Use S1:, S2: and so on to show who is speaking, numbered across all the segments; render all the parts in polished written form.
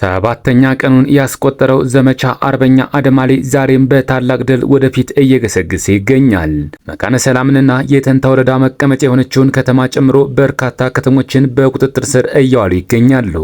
S1: ሰባተኛ ቀኑን ያስቆጠረው ዘመቻ አርበኛ አደማሊ ዛሬም በታላቅ ድል ወደፊት እየገሰገሰ ይገኛል። መካነ ሰላምንና የተንታ ወረዳ መቀመጫ የሆነችውን ከተማ ጨምሮ በርካታ ከተሞችን በቁጥጥር ስር እያዋሉ ይገኛሉ።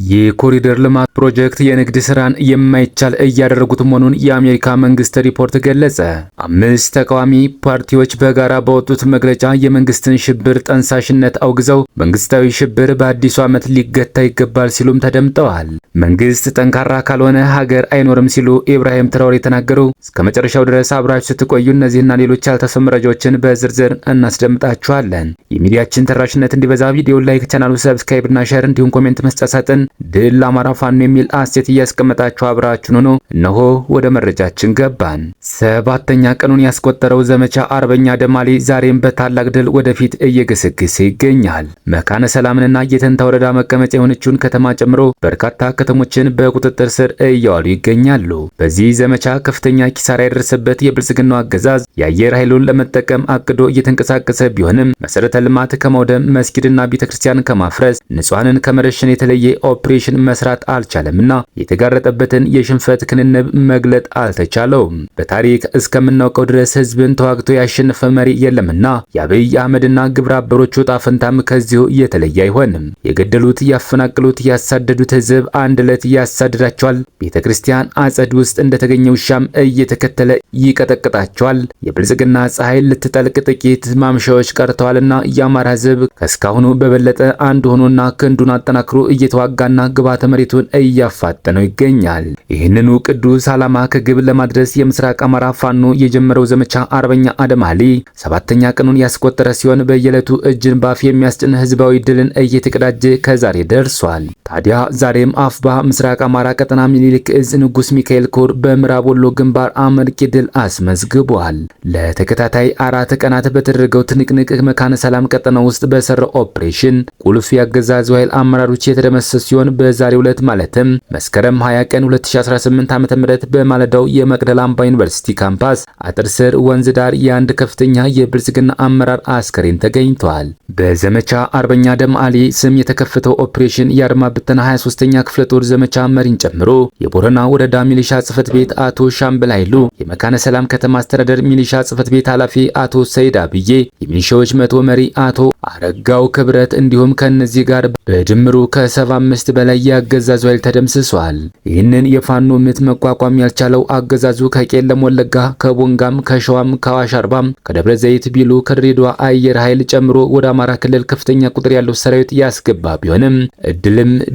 S1: የኮሪደር ልማት ፕሮጀክት የንግድ ስራን የማይቻል እያደረጉት መሆኑን የአሜሪካ መንግስት ሪፖርት ገለጸ። አምስት ተቃዋሚ ፓርቲዎች በጋራ ባወጡት መግለጫ የመንግስትን ሽብር ጠንሳሽነት አውግዘው መንግስታዊ ሽብር በአዲሱ ዓመት ሊገታ ይገባል ሲሉም ተደምጠዋል። መንግስት ጠንካራ ካልሆነ ሀገር አይኖርም ሲሉ ኢብራሂም ትራኦሬ ተናገሩ። እስከ መጨረሻው ድረስ አብራችሁ ስትቆዩ እነዚህና ሌሎች ያልተሰሙ መረጃዎችን በዝርዝር እናስደምጣችኋለን። የሚዲያችን ተደራሽነት እንዲበዛ ቪዲዮ ላይክ፣ ቻናሉ ሰብስክራይብ እና ሼር እንዲሁም ኮሜንት መስጫ ሳጥን ድል ለአማራ ፋኖ የሚል አስተያየት እያስቀመጣችሁ አብራችሁን ሆኖ እነሆ ወደ መረጃችን ገባን። ሰባተኛ ቀኑን ያስቆጠረው ዘመቻ አርበኛ አደማሊ ዛሬም በታላቅ ድል ወደፊት እየገሰገሰ ይገኛል። መካነ ሰላምንና የተንታ ወረዳ መቀመጫ የሆነችውን ከተማ ጨምሮ በርካታ ከተሞችን በቁጥጥር ስር እያዋሉ ይገኛሉ። በዚህ ዘመቻ ከፍተኛ ኪሳራ የደረሰበት የብልጽግናው አገዛዝ የአየር ኃይሉን ለመጠቀም አቅዶ እየተንቀሳቀሰ ቢሆንም መሰረተ ልማት ከማውደም መስጊድና ቤተክርስቲያን ከማፍረስ ንጹሃንን ከመረሸን የተለየ ኦፕሬሽን መስራት አልቻለምና የተጋረጠበትን የሽንፈት ክንንብ መግለጥ አልተቻለውም። በታሪክ እስከምናውቀው ድረስ ህዝብን ተዋግቶ ያሸነፈ መሪ የለምና የአብይ አህመድና ግብረ አበሮቹ ዕጣ ፈንታም ከዚሁ የተለየ አይሆንም። የገደሉት፣ ያፈናቀሉት፣ ያሳደዱት ህዝብ አንድ ዕለት ያሳድዳቸዋል። ቤተክርስቲያን አጸድ ውስጥ እንደተገኘ ውሻም እየተከተለ ይቀጠቅጣቸዋል። የብልጽግና ፀሐይ ልትጠልቅ ጥቂት ማምሻዎች ቀርተዋልና የአማራ ህዝብ ከስካሁኑ በበለጠ አንድ ሆኖና ክንዱን አጠናክሮ እየተዋጋና ግባተ መሬቱን እያፋጠነው ይገኛል። ይህንኑ ቅዱስ ዓላማ ከግብ ለማድረስ የምስራቅ አማራ ፋኖ የጀመረው ዘመቻ አርበኛ አደማሊ ሰባተኛ ቀኑን ያስቆጠረ ሲሆን በየዕለቱ እጅን ባፍ የሚያስጭን ህዝባዊ ድልን እየተቀዳጀ ከዛሬ ደርሷል። ታዲያ ዛሬም አፍባ ምስራቅ አማራ ቀጠና ሚኒሊክ እዝ ንጉስ ሚካኤል ኮር በምዕራብ ወሎ ግንባር አመርቂ ድል አስመዝግቧል። ለተከታታይ 4 ቀናት በተደረገው ትንቅንቅ መካነ ሰላም ቀጠና ውስጥ በሰራው ኦፕሬሽን ቁልፍ ያገዛዙ ኃይል አመራሮች የተደመሰሱ ሲሆን በዛሬው ዕለት ማለትም መስከረም 20 ቀን 2018 ዓ.ም በማለዳው የመቅደላ አምባ ዩኒቨርሲቲ ካምፓስ አጥር ስር ወንዝ ዳር የአንድ ከፍተኛ የብልጽግና አመራር አስከሬን ተገኝቷል። በዘመቻ አርበኛ አደማሊ ስም የተከፈተው ኦፕሬሽን የአድማ ብተና 23ኛ ክፍለ ጦር ዘመቻ መሪን ጨምሮ የቦረና ወረዳ ሚሊሻ ጽፈት ቤት አቶ ሻምበል ኃይሉ፣ የመካነ ሰላም ከተማ አስተዳደር ሚሊሻ ጽፈት ቤት ኃላፊ አቶ ሰይድ አብዬ፣ የሚሊሻዎች መቶ መሪ አቶ አረጋው ክብረት እንዲሁም ከነዚህ ጋር በድምሩ ከ75 በላይ የአገዛዙ ኃይል ተደምስሷል። ይህንን የፋኖ ምት መቋቋም ያልቻለው አገዛዙ ከቄለም ወለጋ፣ ከቦንጋም፣ ከሸዋም፣ ከአዋሽ አርባም፣ ከደብረ ዘይት ቢሉ፣ ከድሬዳዋ አየር ኃይል ጨምሮ ወደ አማራ ክልል ከፍተኛ ቁጥር ያለው ሰራዊት ያስገባ ቢሆንም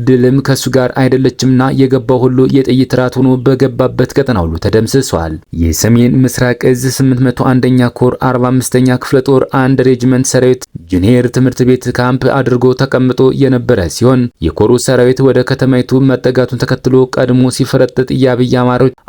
S1: ድልም ከሱ ጋር አይደለችምና የገባው ሁሉ የጥይት ራት ሆኖ በገባበት ቀጠና ሁሉ ተደምስሷል። የሰሜን ምስራቅ እዝ 801ኛ ኮር 45ኛ ክፍለ ጦር አንድ ሬጅመንት ሰራዊት ጁኒየር ትምህርት ቤት ካምፕ አድርጎ ተቀምጦ የነበረ ሲሆን የኮሩ ሰራዊት ወደ ከተማይቱ መጠጋቱን ተከትሎ ቀድሞ ሲፈረጥጥ የአብይ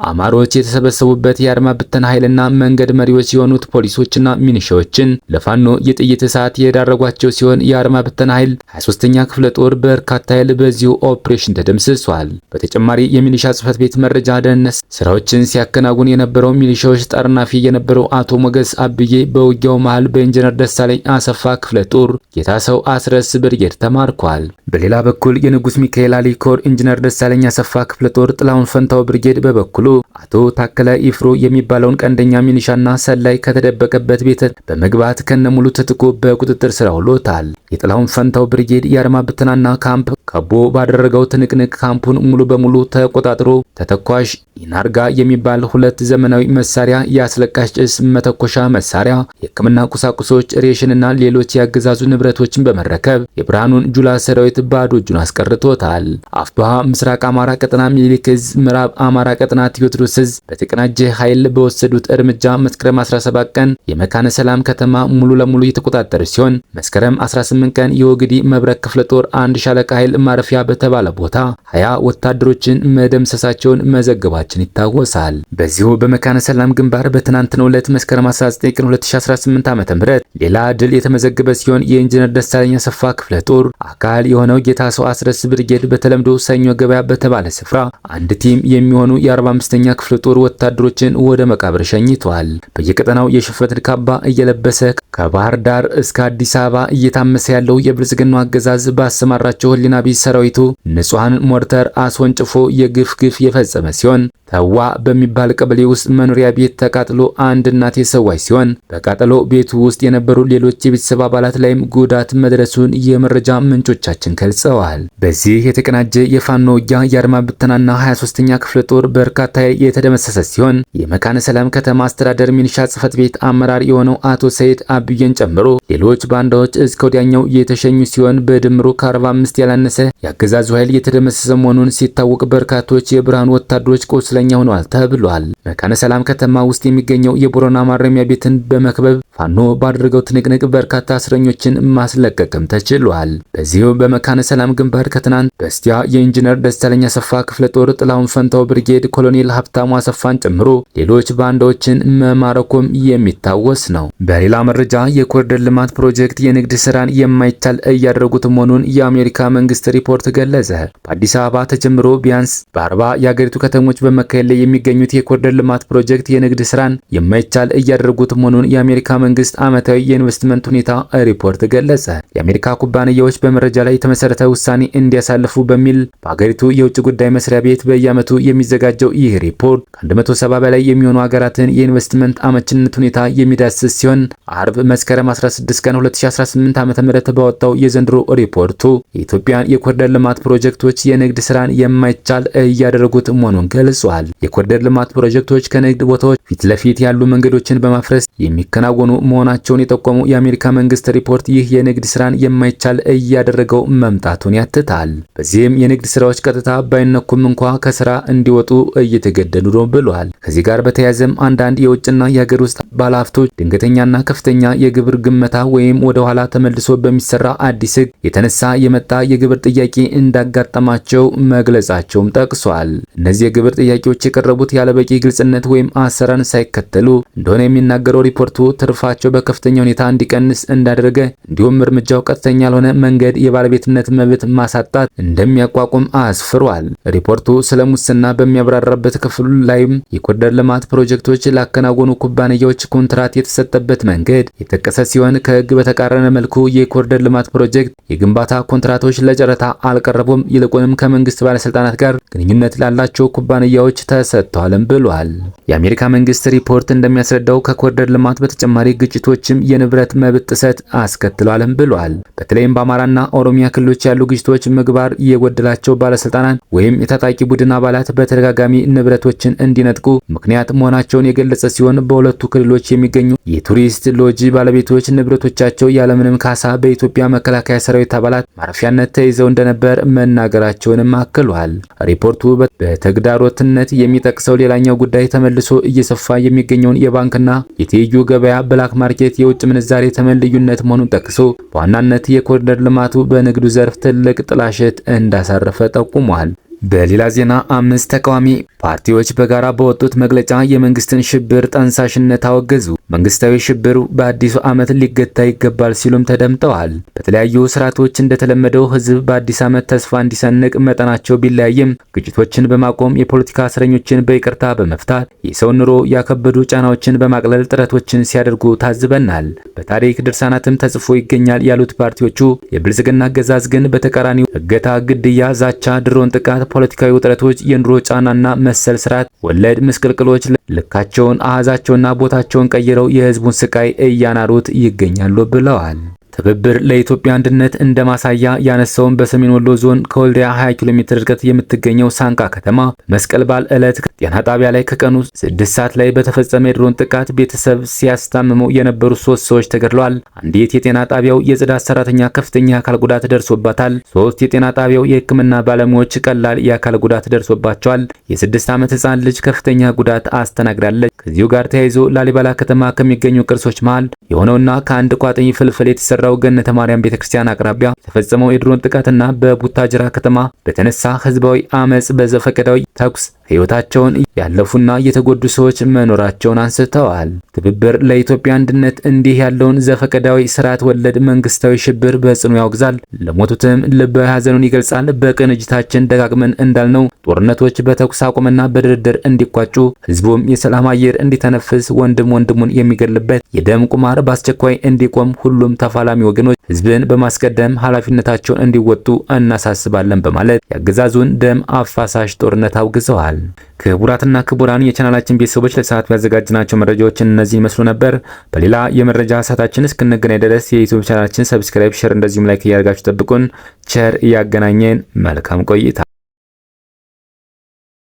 S1: አማሮች የተሰበሰቡበት የአድማ ብተና ኃይልና መንገድ መሪዎች የሆኑት ፖሊሶችና ሚኒሻዎችን ለፋኖ የጥይት እሳት የዳረጓቸው ሲሆን የአድማ ብተና ኃይል 23ኛ ክፍለ ጦር በርካታ ኃይል በዚሁ ኦፕሬሽን ተደምስሷል። በተጨማሪ የሚሊሻ ጽፈት ቤት መረጃ ደህንነት ስራዎችን ሲያከናውን የነበረው ሚሊሻዎች ጠርናፊ የነበረው አቶ ሞገስ አብዬ በውጊያው መሃል በኢንጂነር ደሳለኝ አሰፋ ክፍለ ጦር ጌታሰው አስረስ ብርጌድ ተማርኳል። በሌላ በኩል የንጉስ ሚካኤል አሊ ኮር ኢንጂነር ደሳለኝ አሰፋ ክፍለ ጦር ጥላሁን ፈንታው ብርጌድ በበኩሉ አቶ ታከለ ኢፍሮ የሚባለውን ቀንደኛ ሚሊሻና ሰላይ ከተደበቀበት ቤት በመግባት ከነሙሉ ትጥቁ በቁጥጥር ስር አውሎታል። የጥላሁን ፈንታው ብርጌድ የአድማ ብተናና ካምፕ ከቦ ባደረገው ትንቅንቅ ካምፑን ሙሉ በሙሉ ተቆጣጥሮ ተተኳሽ ኢናርጋ የሚባል 2 ዘመናዊ መሳሪያ፣ የአስለቃሽ ጭስ መተኮሻ መሳሪያ፣ የሕክምና ቁሳቁሶች፣ ሬሽንና ሌሎች ያገዛዙ ንብረቶችን በመረከብ የብርሃኑን ጁላ ሰራዊት ባዶ እጁን አስቀርቶታል። አፍባሃ ምስራቅ አማራ ቀጠና ሚኒሊክ እዝ ምዕራብ አማራ ቀጠና ቴዎድሮስ እዝ በተቀናጀ ኃይል በወሰዱት እርምጃ መስከረም 17 ቀን የመካነ ሰላም ከተማ ሙሉ ለሙሉ የተቆጣጠረ ሲሆን መስከረም 18 ቀን የወግዲ መብረቅ ክፍለ ጦር አንድ ሻለቃ ኃይል ማረፊያ በተባለ ቦታ 20 ወታደሮችን መደምሰሳቸውን መዘገባችን ይታወሳል። በዚሁ በመካነ ሰላም ግንባር በትናንትናው ዕለት መስከረም 19 ቀን 2018 ዓ.ም ሌላ ድል የተመዘገበ የተዘገበ ሲሆን የኢንጂነር ደሳለኝ አሰፋ ክፍለ ጦር አካል የሆነው ጌታሰው አስረስ ብርጌድ በተለምዶ ሰኞ ገበያ በተባለ ስፍራ አንድ ቲም የሚሆኑ የ45ኛ ክፍለ ጦር ወታደሮችን ወደ መቃብር ሸኝተዋል። በየቀጠናው የሽፍረት ካባ እየለበሰ ከባህር ዳር እስከ አዲስ አበባ እየታመሰ ያለው የብልጽግናው አገዛዝ ባሰማራቸው ህሊና ቢስ ሰራዊቱ ንጹሃን ሞርተር አስወንጭፎ የግፍ የፈጸመ ሲሆን ተዋ በሚባል ቀበሌ ውስጥ መኖሪያ ቤት ተቃጥሎ አንድ እናት የሰዋች ሲሆን በቃጠሎ ቤቱ ውስጥ የነበሩ ሌሎች የቤተሰብ አባላት ላይም ጉዳት መድረሱን የመረጃ ምንጮቻችን ገልጸዋል። በዚህ የተቀናጀ የፋኖ ውጊያ የአድማ ብተናና 23ኛ ክፍለ ጦር በርካታ የተደመሰሰ ሲሆን የመካነ ሰላም ከተማ አስተዳደር ሚኒሻ ጽሕፈት ቤት አመራር የሆነው አቶ ሰይድ አብየን ጨምሮ ሌሎች ባንዳዎች እስከ ወዲያኛው የተሸኙ ሲሆን በድምሩ ከ45 ያላነሰ የአገዛዙ ኃይል የተደመሰሰ መሆኑን ሲታወቅ በርካቶች የብርሃኑ ወታደሮች ቆስለኛ ሆነዋል ተብሏል። መካነ ሰላም ከተማ ውስጥ የሚገኘው የቦረና ማረሚያ ቤትን በመክበብ ፋኖ ባደረገው ትንቅንቅ በርካታ እስረኞችን ማስለቀቅም ተችሏል። በዚሁ በመካነ ሰላም ግንባር ከትናንት በስቲያ የኢንጂነር ደሳለኝ አሰፋ ክፍለ ጦር ጥላሁን ፈንታው ብርጌድ ኮሎኔል ሀብታሙ አሰፋን ጨምሮ ሌሎች ባንዳዎችን መማረኩም የሚታወስ ነው። በሌላ መረጃ የኮሪደር ልማት ፕሮጀክት የንግድ ስራን የማይቻል እያደረጉት መሆኑን የአሜሪካ መንግስት ሪፖርት ገለጸ። በአዲስ አበባ ተጀምሮ ቢያንስ በ40 የሀገሪቱ ከተሞች በመካሄድ ላይ የሚገኙት የኮሪደር ልማት ፕሮጀክት የንግድ ስራን የማይቻል እያደረጉት መሆኑን የአሜሪካ መንግስት ዓመታዊ የኢንቨስትመንት ሁኔታ ሪፖርት ገለጸ። የአሜሪካ ኩባንያዎች በመረጃ ላይ የተመሰረተ ውሳኔ እንዲያሳልፉ በሚል በሀገሪቱ የውጭ ጉዳይ መስሪያ ቤት በየዓመቱ የሚዘጋጀው ይህ ሪፖርት ከ170 በላይ የሚሆኑ ሀገራትን የኢንቨስትመንት አመችነት ሁኔታ የሚዳስስ ሲሆን አርብ መስከረም 16 ቀን 2018 ዓ.ም ባወጣው የዘንድሮ ሪፖርቱ የኢትዮጵያን የኮሪደር ልማት ፕሮጀክቶች የንግድ ስራን የማይቻል እያደረጉት መሆኑን ገልጿል። የኮሪደር ልማት ፕሮጀክቶች ከንግድ ቦታዎች ፊት ለፊት ያሉ መንገዶችን በማፍረስ የሚከናወኑ መሆናቸውን የጠቆመው የአሜሪካ መንግስት ሪፖርት ይህ የንግድ ስራን የማይቻል እያደረገው መምጣቱን ያትታል። በዚህም የንግድ ስራዎች ቀጥታ ባይነኩም እንኳ ከስራ እንዲወጡ እየተገደዱ ነው ብሏል። ከዚህ ጋር በተያያዘም አንዳንድ የውጭና የሀገር ውስጥ ባለሀብቶች ድንገተኛና ከፍተኛ የግብር ግመታ ወይም ወደ ኋላ ተመልሶ በሚሰራ አዲስ ህግ የተነሳ የመጣ የግብር ጥያቄ እንዳጋጠማቸው መግለጻቸውም ጠቅሷል። እነዚህ የግብር ጥያቄዎች የቀረቡት ያለበቂ ግልጽነት ወይም አሰራርን ሳይከተሉ እንደሆነ የሚናገረው ሪፖርቱ ትርፋቸው በከፍተኛ ሁኔታ እንዲቀንስ እንዳደረገ እንዲሁም እርምጃው ቀጥተኛ ያልሆነ መንገድ የባለቤትነት መብት ማሳጣት እንደሚያቋቁም አስፍሯል። ሪፖርቱ ስለ ሙስና በሚያብራራበት ክፍሉ ላይም የኮሪደር ልማት ፕሮጀክቶች ላከናወኑ ኩባንያዎች ኮንትራት የተሰጠበት መንገድ የጠቀሰ ሲሆን ከህግ በተቃረነ መልኩ የኮሪደር ልማት ፕሮጀክት የግንባታ ኮንትራቶች ለጨረታ አልቀረቡም፣ ይልቁንም ከመንግስት ባለስልጣናት ጋር ግንኙነት ላላቸው ኩባንያዎች ተሰጥተዋልም ብሏል። የአሜሪካ መንግስት ሪፖርት እንደሚያስረዳው ከኮሪደር ልማት በተጨማሪ ግጭቶችም የንብረት መብት ጥሰት አስከትሏልም ብሏል። በተለይም በአማራና ኦሮሚያ ክልሎች ያሉ ግጭቶች ምግባር የጎደላቸው ባለስልጣናት ወይም የታጣቂ ቡድን አባላት በተደጋጋሚ ንብረቶችን እንዲነጥቁ ምክንያት መሆናቸውን የገለጸ ሲሆን በሁለቱ ክልሎች የሚገኙ የቱሪስት ሎጂ ባለቤቶች ንብረቶቻቸው ያለምንም ካሳ በኢትዮጵያ መከላከያ ሰራዊት አባላት ማረፊያነት ተይዘው እንደነበር መናገራቸውንም አክሏል። ሪፖርቱ በተግዳሮትነት የሚጠቅሰው ሌላኛው ጉዳይ ተመልሶ እየሰፋ የሚገኘውን የባንክና የትይዩ ገበያ ብላክ ማርኬት የውጭ ምንዛሬ ተመን ልዩነት መሆኑን ጠቅሶ በዋናነት የኮሪደር ልማቱ በንግዱ ዘርፍ ትልቅ ጥላሸት እንዳሳረፈ ጠቁሟል። በሌላ ዜና 5 ተቃዋሚ ፓርቲዎች በጋራ በወጡት መግለጫ የመንግስትን ሽብር ጠንሳሽነት አወገዙ። መንግስታዊ ሽብር በአዲሱ ዓመት ሊገታ ይገባል ሲሉም ተደምጠዋል። በተለያዩ ስርዓቶች እንደተለመደው ህዝብ በአዲስ ዓመት ተስፋ እንዲሰንቅ መጠናቸው ቢለያይም ግጭቶችን በማቆም የፖለቲካ እስረኞችን በይቅርታ በመፍታት የሰው ኑሮ ያከበዱ ጫናዎችን በማቅለል ጥረቶችን ሲያደርጉ ታዝበናል። በታሪክ ድርሳናትም ተጽፎ ይገኛል ያሉት ፓርቲዎቹ የብልጽግና አገዛዝ ግን በተቃራኒው እገታ፣ ግድያ፣ ዛቻ፣ ድሮን ጥቃት፣ ፖለቲካዊ ውጥረቶች፣ የኑሮ ጫናና መሰል ስርዓት ወለድ ምስቅልቅሎች ልካቸውን አሃዛቸውና ቦታቸውን ቀይረው የህዝቡን ስቃይ እያናሩት ይገኛሉ ብለዋል። ትብብር ለኢትዮጵያ አንድነት እንደ ማሳያ ያነሳውን በሰሜን ወሎ ዞን ከወልዲያ 20 ኪሎ ሜትር ርቀት የምትገኘው ሳንቃ ከተማ በመስቀል በዓል ዕለት ጤና ጣቢያ ላይ ከቀኑ 6 ሰዓት ላይ በተፈጸመ የድሮን ጥቃት ቤተሰብ ሲያስታምሙ የነበሩ 3 ሰዎች ተገድለዋል። አንዲት የጤና ጣቢያው የጽዳት ሰራተኛ ከፍተኛ የአካል ጉዳት ደርሶባታል። 3 የጤና ጣቢያው የሕክምና ባለሙያዎች ቀላል የአካል ጉዳት ደርሶባቸዋል። የ6 ዓመት ህፃን ልጅ ከፍተኛ ጉዳት አስተናግዳለች። ከዚሁ ጋር ተያይዞ ላሊበላ ከተማ ከሚገኙ ቅርሶች መሃል የሆነውና ከአንድ ቋጥኝ ፍልፍል የተሰራው ገነተ ማርያም ቤተክርስቲያን አቅራቢያ የተፈጸመው የድሮን ጥቃትና በቡታጅራ ከተማ በተነሳ ህዝባዊ አመጽ በዘፈቀዳዊ ተኩስ ሕይወታቸውን ያለፉና የተጎዱ ሰዎች መኖራቸውን አንስተዋል። ትብብር ለኢትዮጵያ አንድነት እንዲህ ያለውን ዘፈቀዳዊ ስርዓት ወለድ መንግስታዊ ሽብር በጽኑ ያወግዛል። ለሞቱትም ልባዊ ሐዘኑን ይገልጻል። በቅንጅታችን ደጋግመን እንዳልነው ጦርነቶች በተኩስ አቁምና በድርድር እንዲቋጩ፣ ህዝቡም የሰላም አየር እንዲተነፍስ፣ ወንድም ወንድሙን የሚገልበት የደም ቁማር በአስቸኳይ እንዲቆም ሁሉም ተፋላሚ ወገኖች ህዝብን በማስቀደም ኃላፊነታቸውን እንዲወጡ እናሳስባለን በማለት የአገዛዙን ደም አፋሳሽ ጦርነት አውግዘዋል። ክቡራትና ክቡራን የቻናላችን ቤተሰቦች ለሰዓቱ ያዘጋጅናቸው መረጃዎች እነዚህ ይመስሉ ነበር። በሌላ የመረጃ ሰዓታችን እስክንገናኝ ድረስ የዩቲዩብ ቻናላችን ሰብስክራይብ፣ ሼር እንደዚሁም ላይክ እያደረጋችሁ ጠብቁን። ቸር እያገናኘን መልካም ቆይታ